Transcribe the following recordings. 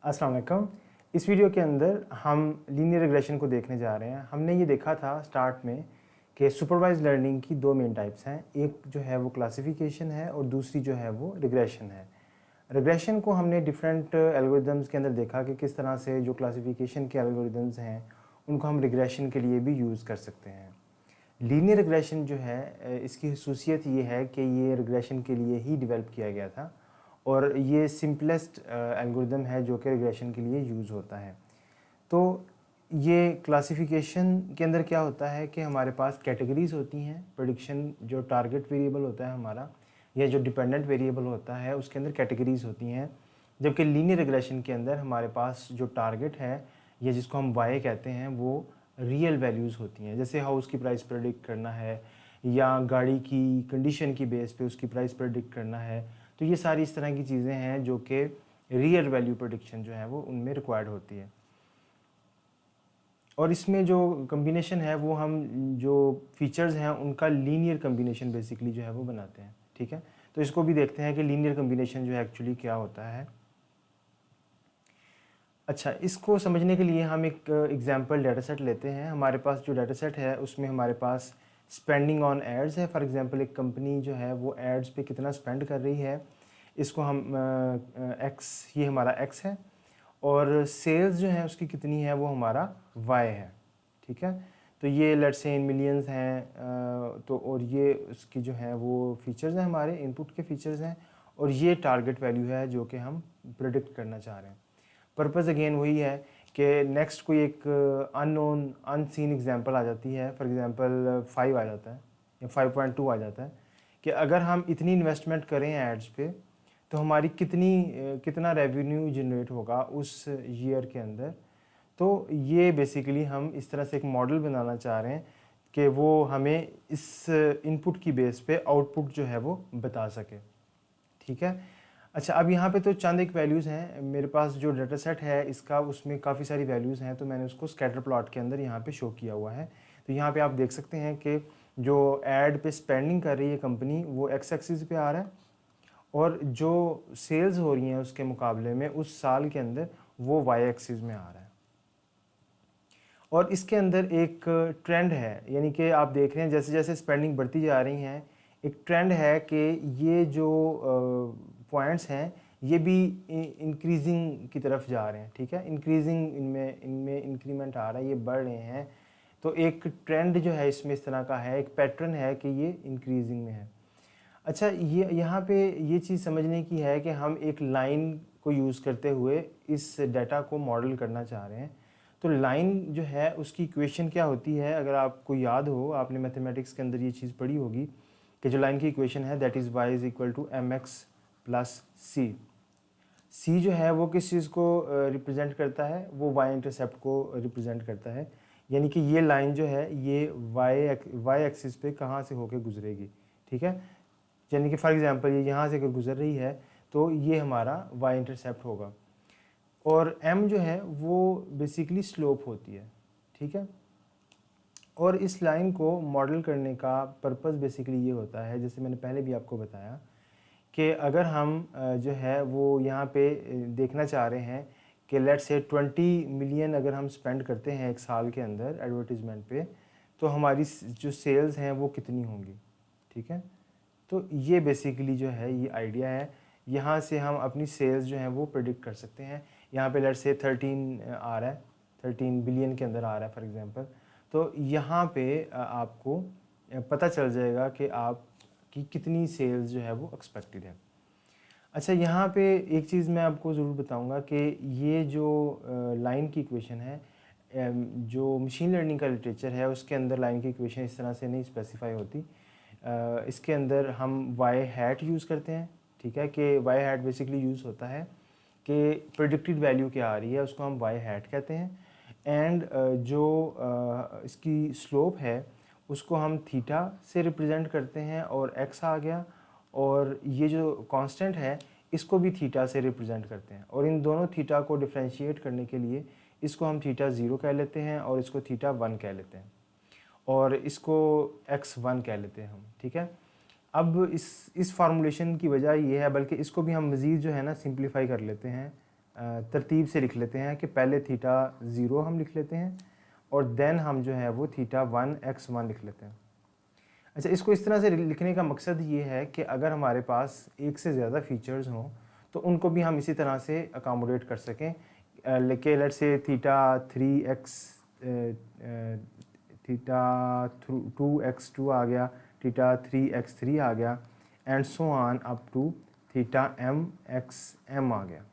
अस्सलाम वालेकुम। इस वीडियो के अंदर हम लीनियर रिग्रेशन को देखने जा रहे हैं। हमने ये देखा था स्टार्ट में कि सुपरवाइज लर्निंग की दो मेन टाइप्स हैं। एक जो है वो क्लासिफिकेशन है और दूसरी जो है वो रिग्रेशन है। रिग्रेशन को हमने डिफरेंट एल्गोरिदम्स के अंदर देखा कि किस तरह से जो क्लासिफिकेशन के एल्गोरिदम्स हैं उनको हम रिग्रेशन के लिए भी यूज़ कर सकते हैं। लीनियर रिग्रेशन जो है इसकी खसूसियत ये है कि ये रिग्रेशन के लिए ही डेवलप किया गया था और ये सिंपलेस्ट एल्गोरिदम है जो कि रिग्रेशन के लिए यूज़ होता है। तो ये क्लासिफिकेशन के अंदर क्या होता है कि हमारे पास कैटेगरीज होती हैं। प्रेडिक्शन जो टारगेट वेरिएबल होता है हमारा या जो डिपेंडेंट वेरिएबल होता है उसके अंदर कैटेगरीज होती हैं, जबकि लीनियर रिग्रेशन के अंदर हमारे पास जो टारगेट है या जिसको हम वाई कहते हैं वो रियल वैल्यूज़ होती हैं। जैसे हाउस की प्राइस प्रेडिक्ट करना है या गाड़ी की कंडीशन की बेस पे उसकी प्राइस प्रेडिक्ट करना है, तो ये सारी इस तरह की चीज़ें हैं जो कि रियल वैल्यू प्रेडिक्शन जो है वो उनमें रिक्वायर्ड होती है। और इसमें जो कम्बिनेशन है वो हम जो फीचर्स हैं उनका लीनियर कम्बिनेशन बेसिकली जो है वो बनाते हैं। ठीक है, तो इसको भी देखते हैं कि लीनियर कम्बिनेशन जो है एक्चुअली क्या होता है। अच्छा, इसको समझने के लिए हम एक एग्जांपल डाटा सेट लेते हैं। हमारे पास जो डाटा सेट है उसमें हमारे पास स्पेंडिंग ऑन एड्स है। फॉर एग्जांपल एक कंपनी जो है वो एड्स पे कितना स्पेंड कर रही है, इसको हम एक्स, ये हमारा एक्स है, और सेल्स जो है उसकी कितनी है वो हमारा वाई है। ठीक है, तो ये लेट्स से इन मिलियंस हैं, तो और ये उसकी जो है वो फीचर्स हैं, हमारे इनपुट के फीचर्स हैं, और ये टारगेट वैल्यू है जो कि हम प्रिडिक्ट करना चाह रहे हैं। पर्पज़ अगेन वही है कि नेक्स्ट कोई एक अननोन अनसीन एग्जांपल आ जाती है। फॉर एग्जांपल 5 आ जाता है या 5.2 आ जाता है कि अगर हम इतनी इन्वेस्टमेंट करें एड्स पे तो हमारी कितना रेवेन्यू जनरेट होगा उस ईयर के अंदर। तो ये बेसिकली हम इस तरह से एक मॉडल बनाना चाह रहे हैं कि वो हमें इस इनपुट की बेस पे आउटपुट जो है वो बता सके। ठीक है, अच्छा, अब यहाँ पे तो चंद एक वैल्यूज़ हैं। मेरे पास जो डाटा सेट है इसका उसमें काफ़ी सारी वैल्यूज़ हैं, तो मैंने उसको स्कैटर प्लॉट के अंदर यहाँ पे शो किया हुआ है। तो यहाँ पे आप देख सकते हैं कि जो एड पे स्पेंडिंग कर रही है कंपनी वो एक्स एक्सिस पे आ रहा है, और जो सेल्स हो रही हैं उसके मुकाबले में उस साल के अंदर वो वाई एक्सिस में आ रहा है। और इसके अंदर एक ट्रेंड है, यानी कि आप देख रहे हैं जैसे जैसे स्पेंडिंग बढ़ती जा रही हैं एक ट्रेंड है कि ये जो पॉइंट्स हैं ये भी इंक्रीजिंग की तरफ जा रहे हैं। ठीक है, इंक्रीजिंग इनमें इनमें इंक्रीमेंट आ रहा है, ये बढ़ रहे हैं। तो एक ट्रेंड जो है इसमें इस तरह का है, एक पैटर्न है कि ये इंक्रीजिंग में है। अच्छा, ये यहाँ पे ये चीज़ समझने की है कि हम एक लाइन को यूज़ करते हुए इस डाटा को मॉडल करना चाह रहे हैं। तो लाइन जो है उसकी इक्वेशन क्या होती है, अगर आपको याद हो, आपने मैथमेटिक्स के अंदर ये चीज़ पढ़ी होगी कि जो लाइन की इक्वेशन है that is y is equal to M X plus C. C जो है वो किस चीज़ को रिप्रेजेंट करता है, वो y इंटरसेप्ट को रिप्रेजेंट करता है। यानी कि ये लाइन जो है ये y एक्सिस पे कहाँ से होके गुजरेगी। ठीक है, यानी कि फॉर एग्जांपल ये यहाँ से अगर गुजर रही है तो ये हमारा y इंटरसेप्ट होगा, और m जो है वो बेसिकली स्लोप होती है। ठीक है, और इस लाइन को मॉडल करने का पर्पस बेसिकली ये होता है, जैसे मैंने पहले भी आपको बताया, कि अगर हम जो है वो यहाँ पे देखना चाह रहे हैं कि लेट्स से 20 मिलियन अगर हम स्पेंड करते हैं एक साल के अंदर एडवर्टीज़मेंट पे, तो हमारी जो सेल्स हैं वो कितनी होंगी। ठीक है, तो ये बेसिकली जो है ये आइडिया है। यहाँ से हम अपनी सेल्स जो हैं वो प्रेडिक्ट कर सकते हैं। यहाँ पे लेट्स से 13 आ रहा है, 13 बिलियन के अंदर आ रहा है फॉर एग्जांपल। तो यहाँ पे आपको पता चल जाएगा कि आपकी कितनी सेल्स जो है वो एक्सपेक्टेड है। अच्छा, यहाँ पे एक चीज़ मैं आपको ज़रूर बताऊँगा कि ये जो लाइन की इक्वेशन है, जो मशीन लर्निंग का लिटरेचर है उसके अंदर लाइन की इक्वेशन इस तरह से नहीं स्पेसिफाई होती। इसके अंदर हम वाई हैट यूज़ करते हैं। ठीक है, कि वाई हैट बेसिकली यूज़ होता है कि प्रेडिक्टेड वैल्यू क्या आ रही है उसको हम वाई हैट कहते हैं, एंड जो इसकी स्लोप है उसको हम थीटा से रिप्रेजेंट करते हैं, और एक्स आ गया, और ये जो कांस्टेंट है इसको भी थीटा से रिप्रेजेंट करते हैं, और इन दोनों थीटा को डिफ्रेंशिएट करने के लिए इसको हम थीटा 0 कह लेते हैं और इसको थीटा 1 कह लेते हैं, और इसको x1 कह लेते हैं हम। ठीक है, अब इस फार्मूलेशन की वजह ये है, बल्कि इसको भी हम मज़ीद जो है ना सिंप्लीफाई कर लेते हैं तरतीब से लिख लेते हैं कि पहले थीटा 0 हम लिख लेते हैं और देन हम जो है वो थीटा 1 x1 लिख लेते हैं। अच्छा, इसको इस तरह से लिखने का मकसद ये है कि अगर हमारे पास एक से ज़्यादा फीचर्स हों तो उनको भी हम इसी तरह से अकामोडेट कर सकें। लेके let's say theta 3x theta 2x2 आ गया, थीटा 3x3 आ गया and so on up to theta mxm आ गया।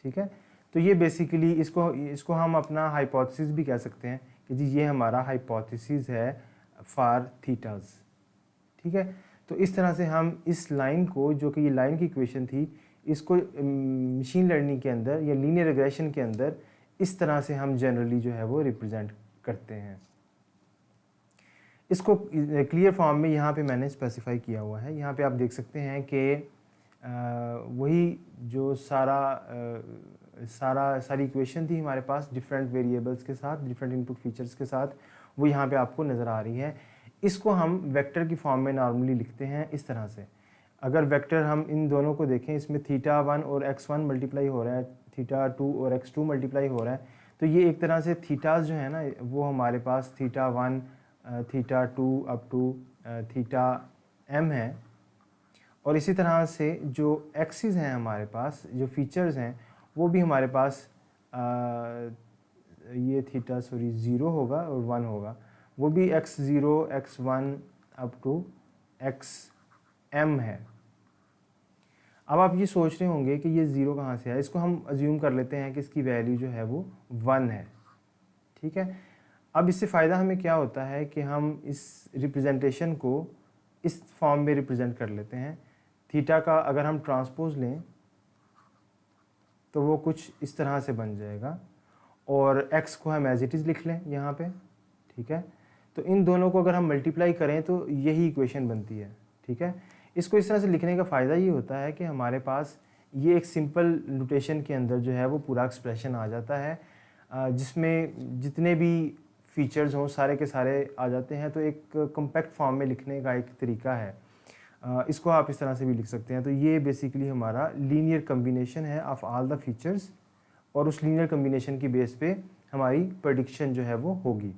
ठीक है, तो ये बेसिकली इसको हम अपना हाइपोथेसिस भी कह सकते हैं कि जी ये हमारा हाइपोथेसिस है फॉर थीटाज। ठीक है, तो इस तरह से हम इस लाइन को, जो कि ये लाइन की इक्वेशन थी, इसको मशीन लर्निंग के अंदर या लीनियर रिग्रेशन के अंदर इस तरह से हम जनरली जो है वो रिप्रेजेंट करते हैं। इसको क्लियर फॉर्म में यहाँ पे मैंने स्पेसिफाई किया हुआ है। यहाँ पे आप देख सकते हैं कि वही जो सारी इक्वेशन थी हमारे पास डिफरेंट वेरिएबल्स के साथ, डिफरेंट इनपुट फीचर्स के साथ, वो यहाँ पे आपको नज़र आ रही है। इसको हम वेक्टर की फॉर्म में नॉर्मली लिखते हैं इस तरह से। अगर वेक्टर हम इन दोनों को देखें, इसमें थीटा 1 और x1 मल्टीप्लाई हो रहा है, थीटा 2 और x2 मल्टीप्लाई हो रहा है, तो ये एक तरह से थीटाज जो है ना वो हमारे पास theta 1 theta 2 up to theta m है। और इसी तरह से जो एक्सिस हैं हमारे पास, जो फीचर्स हैं, वो भी हमारे पास ये थीटा 0 होगा और 1 होगा, वो भी x0 x1 up to xm है। अब आप ये सोच रहे होंगे कि ये 0 कहाँ से है। इसको हम अज्यूम कर लेते हैं कि इसकी वैल्यू जो है वो 1 है। ठीक है, अब इससे फ़ायदा हमें क्या होता है कि हम इस रिप्रेजेंटेशन को इस फॉर्म में रिप्रेजेंट कर लेते हैं। थीटा का अगर हम ट्रांसपोज लें तो वो कुछ इस तरह से बन जाएगा और x को हम एज इट इज़ लिख लें यहाँ पे। ठीक है, तो इन दोनों को अगर हम मल्टीप्लाई करें तो यही इक्वेशन बनती है। ठीक है, इसको इस तरह से लिखने का फ़ायदा ये होता है कि हमारे पास ये एक सिंपल नोटेशन के अंदर जो है वो पूरा एक्सप्रेशन आ जाता है, जिसमें जितने भी फीचर्स हों सारे के सारे आ जाते हैं। तो एक कॉम्पैक्ट फॉर्म में लिखने का एक तरीका है, इसको आप इस तरह से भी लिख सकते हैं। तो ये बेसिकली हमारा लीनियर कम्बिनेशन है ऑफ ऑल द फीचर्स, और उस लीनियर कम्बिनेशन की बेस पे हमारी प्रेडिक्शन जो है वो होगी।